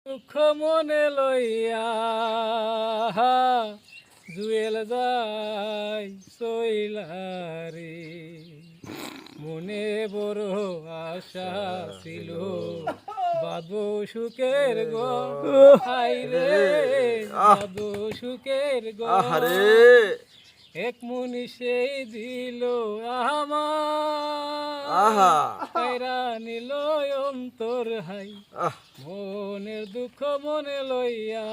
দুঃখ মনে লইয়া জুয়েল যাই সইলারে মনে বড় আশা ছিল বাদো সুখের গো হাইরে বাদো সুখের গো এক মনি সেই দিল আমার নিল অন্তর হাই মনের দুঃখ মনে লইয়া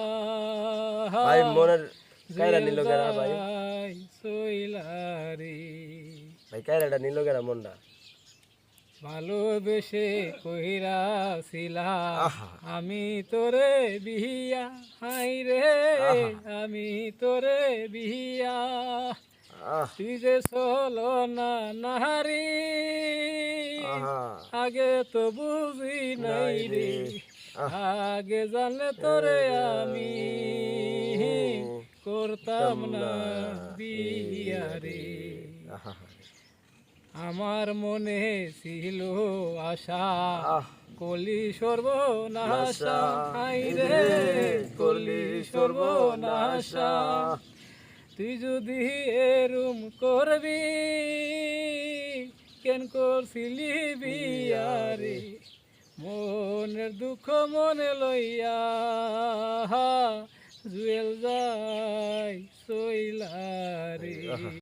ভাই মনের কায়রা নিল গেরা ভাই সইলারি ভাই কায়রাটা নিল গেরা মনটা ভালোবেসে কইরাছিলা আমি তোরে বিয়া হাই রে আমি তোরে বিয়া তুই যে চলো না নাহারি আগে তো বুঝি নাই রে আগে জানলে তোরে আমি করতাম না বিয়া রে আমার মনে ছিল আশা কলি সর্বনাশা হাই রে কলি সর্বনাশা তুই যদি এরম করবি কেন করছিলি বিয়ারে মনের দুঃখ মনে লইয়া জুয়েল যাই সইলারে।